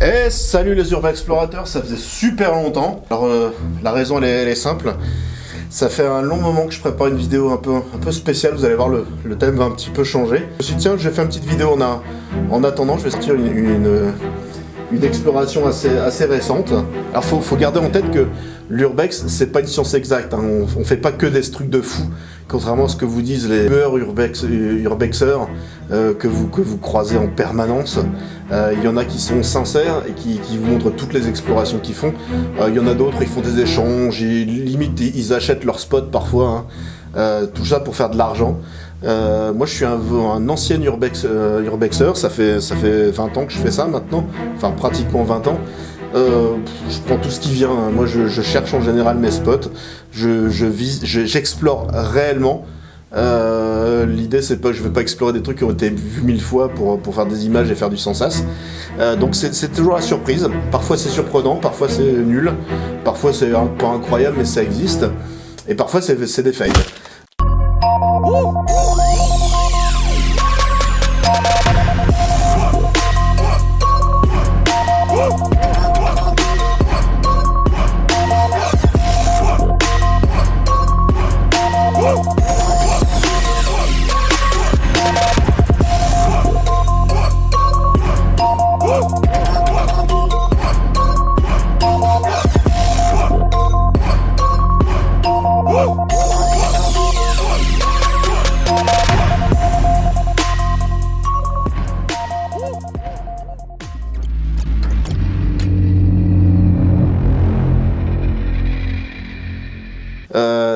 Et salut les urbains explorateurs, ça faisait super longtemps. Alors la raison elle est simple. Ça fait un long moment que je prépare une vidéo un peu spéciale, vous allez voir le thème va un petit peu changer. Je me suis dit tiens, je vais faire une petite vidéo en attendant, je vais sortir une exploration assez récente. Alors faut garder en tête que l'urbex c'est pas une science exacte, hein. On fait pas que des trucs de fou, contrairement à ce que vous disent les urbexeurs que vous croisez en permanence. Il y en a qui sont sincères et qui vous montrent toutes les explorations qu'ils font. Il y en a d'autres, ils font des échanges, limite ils achètent leurs spots parfois, hein. Tout ça pour faire de l'argent. Moi je suis un ancien urbexeur, ça fait 20 ans que je fais ça maintenant, enfin pratiquement 20 ans. Je prends tout ce qui vient, hein. Moi je cherche en général mes spots, j'explore réellement. L'idée c'est pas, je vais pas explorer des trucs qui ont été vus 1000 fois pour faire des images et faire du sans sas. Donc c'est toujours la surprise, parfois c'est surprenant, parfois c'est nul, parfois c'est pas incroyable mais ça existe, et parfois c'est des fails.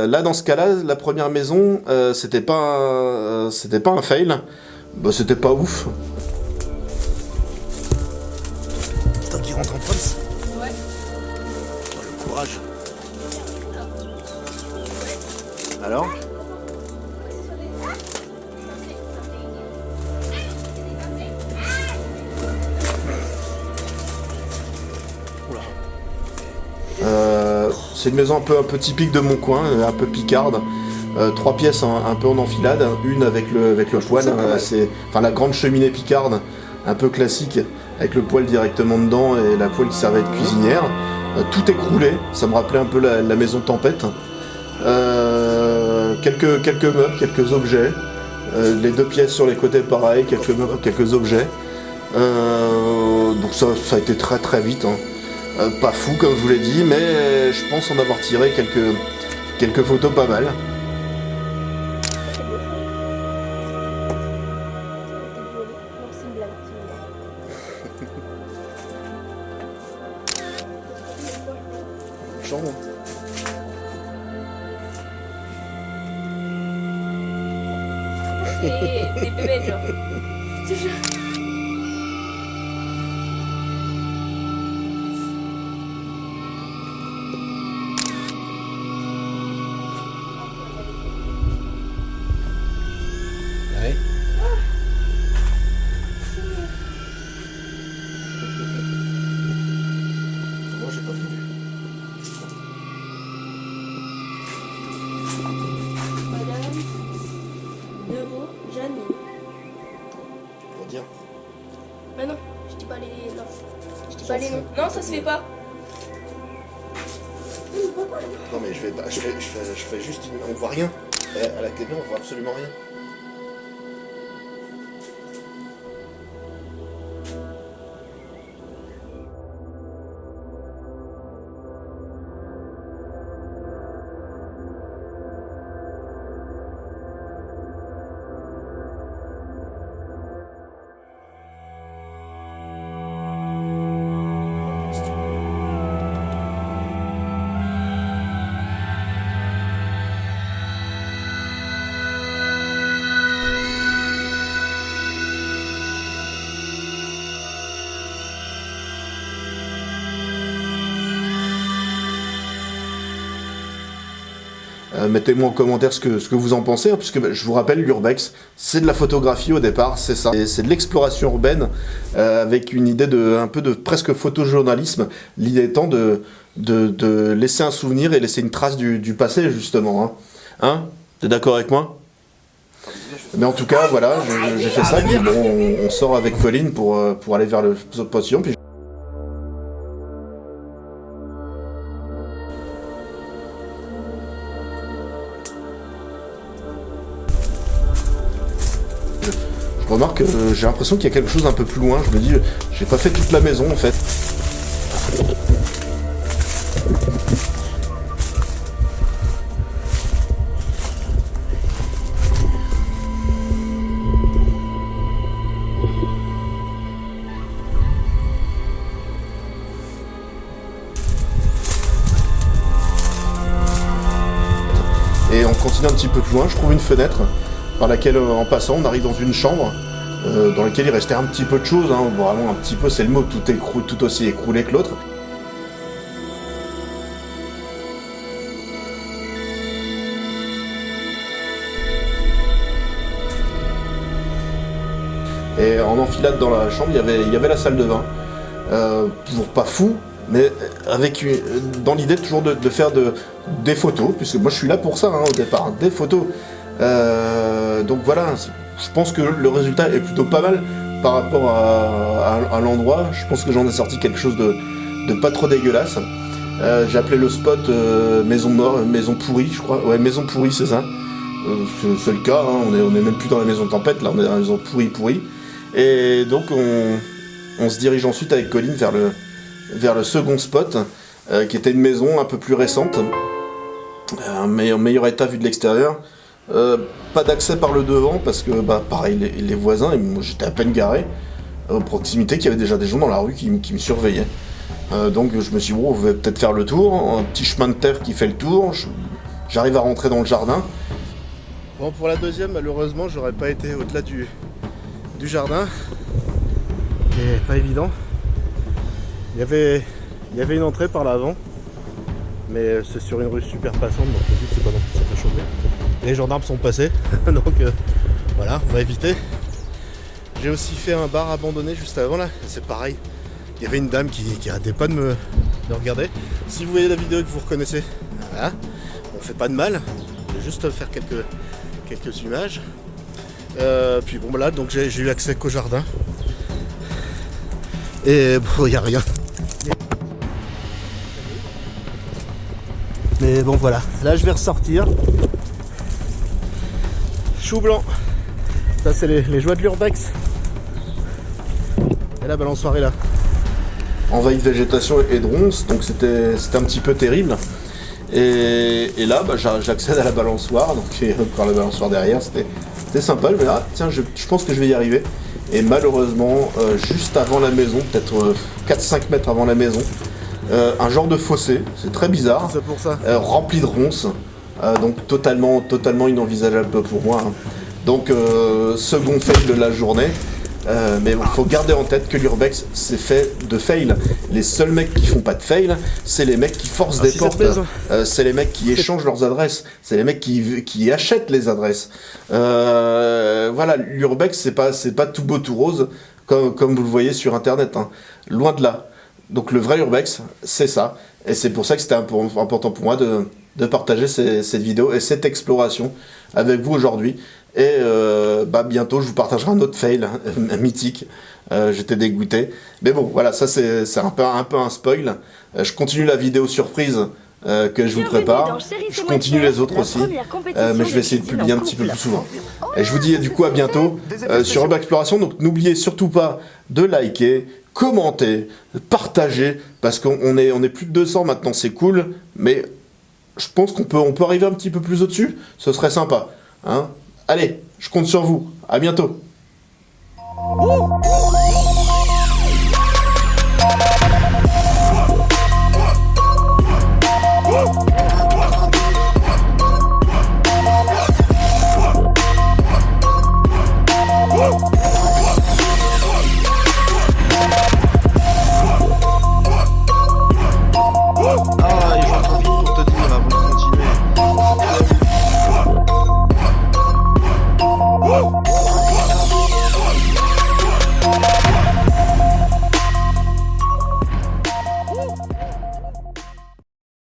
Là dans ce cas-là, la première maison, c'était pas un fail, bah, c'était pas ouf. Toi qui rentre en police. Ouais. Oh, le courage. Alors ? C'est une maison un peu typique de mon coin, un peu picarde. 3 pièces un peu en enfilade, une avec le poêle, enfin la grande cheminée picarde, un peu classique, avec le poêle directement dedans et la poêle qui servait de cuisinière. Tout écroulé, ça me rappelait un peu la maison Tempête. Quelques meubles, quelques objets. Les 2 pièces sur les côtés pareil, quelques meubles, quelques objets. Donc ça a été très très vite, hein. Pas fou comme je vous l'ai dit, mais je pense en avoir tiré quelques photos pas mal. Chambon. Des bébés, genre. Ouais. Moi j'ai pas vu. Madame Neuro Jeanne. Pour dire. Mais non, je dis pas les noms. Je dis pas les noms. Non, ça se fait pas. Non mais je fais juste on voit rien. À la caméra on voit absolument rien. Mettez-moi en commentaire ce que vous en pensez, hein, puisque je vous rappelle, l'urbex, c'est de la photographie au départ, c'est ça. C'est de l'exploration urbaine, avec une idée un peu de presque photojournalisme. L'idée étant de laisser un souvenir et laisser une trace du passé, justement. Hein, t'es d'accord avec moi ? Mais en tout cas, voilà, j'ai fait ça, puis bon, on sort avec Colline pour aller vers le potion. Puis Je remarque que j'ai l'impression qu'il y a quelque chose d'un peu plus loin. Je me dis, j'ai pas fait toute la maison en fait. Et on continue un petit peu plus loin, je trouve une fenêtre par laquelle, en passant, on arrive dans une chambre dans laquelle il restait un petit peu de choses, hein. Vraiment un petit peu, c'est le mot, tout aussi écroulé que l'autre. Et en enfilade dans la chambre, il y avait la salle de bain. Toujours pas fou, mais avec dans l'idée toujours de faire des photos, puisque moi je suis là pour ça, hein, au départ, des photos. Donc voilà, je pense que le résultat est plutôt pas mal par rapport à l'endroit. Je pense que j'en ai sorti quelque chose de pas trop dégueulasse. J'ai appelé le spot maison pourrie, je crois. Ouais, maison pourrie, c'est ça. C'est le cas, hein, on est même plus dans la maison tempête, là on est dans la maison pourrie. Et donc on se dirige ensuite avec Colline vers le second spot, qui était une maison un peu plus récente, en meilleur état vu de l'extérieur. Pas d'accès par le devant parce que pareil les voisins, et moi j'étais à peine garé à proximité, qu'il y avait déjà des gens dans la rue qui me surveillaient. Donc je me suis dit, on va peut-être faire le tour, un petit chemin de terre qui fait le tour, j'arrive à rentrer dans le jardin. Bon, pour la deuxième, malheureusement j'aurais pas été au-delà du jardin, et pas évident. Il y avait une entrée par l'avant, mais c'est sur une rue super passante, donc le but c'est pas non plus ça fait chauffer. Les gendarmes sont passés, donc voilà, on va éviter. J'ai aussi fait un bar abandonné juste avant là, c'est pareil. Il y avait une dame qui arrêtait pas de me regarder. Si vous voyez la vidéo et que vous reconnaissez, voilà, on fait pas de mal. Je vais juste faire quelques images. Puis bon là, donc j'ai eu accès qu'au jardin. Et bon, il n'y a rien. Mais bon voilà, là je vais ressortir. Chou blanc. Ça c'est les joies de l'urbex. Et la balançoire est là. Envahi de végétation et de ronces, donc c'était un petit peu terrible. Et là j'accède à la balançoire, donc par la balançoire derrière, c'était sympa. Je me dis, tiens, je pense que je vais y arriver. Et malheureusement, juste avant la maison, peut-être 4-5 mètres avant la maison, un genre de fossé, c'est très bizarre, c'est pour ça. Rempli de ronces, donc totalement inenvisageable pour moi, hein. Donc second fail de la journée, mais il faut garder en tête que l'urbex c'est fait de fail. Les seuls mecs qui font pas de fail, c'est les mecs qui forcent des portes, c'est les mecs qui échangent leurs adresses, c'est les mecs qui achètent les adresses. Voilà, l'urbex c'est pas tout beau tout rose comme vous le voyez sur internet, hein. Loin de là. Donc le vrai urbex, c'est ça. Et c'est pour ça que c'était important pour moi de partager cette vidéo et cette exploration avec vous aujourd'hui. Et bientôt je vous partagerai un autre fail mythique. J'étais dégoûté. Mais bon, voilà, ça c'est un peu un spoil. Je continue la vidéo surprise que je vous prépare. Je continue les autres aussi. Mais je vais essayer de publier un petit peu plus souvent. Et je vous dis du coup à bientôt sur Urban Exploration. Donc n'oubliez surtout pas de liker, commenter, partager, parce qu'on est plus de 200 maintenant, c'est cool, mais je pense qu'on peut arriver un petit peu plus au-dessus, ce serait sympa, hein. Allez, je compte sur vous, à bientôt.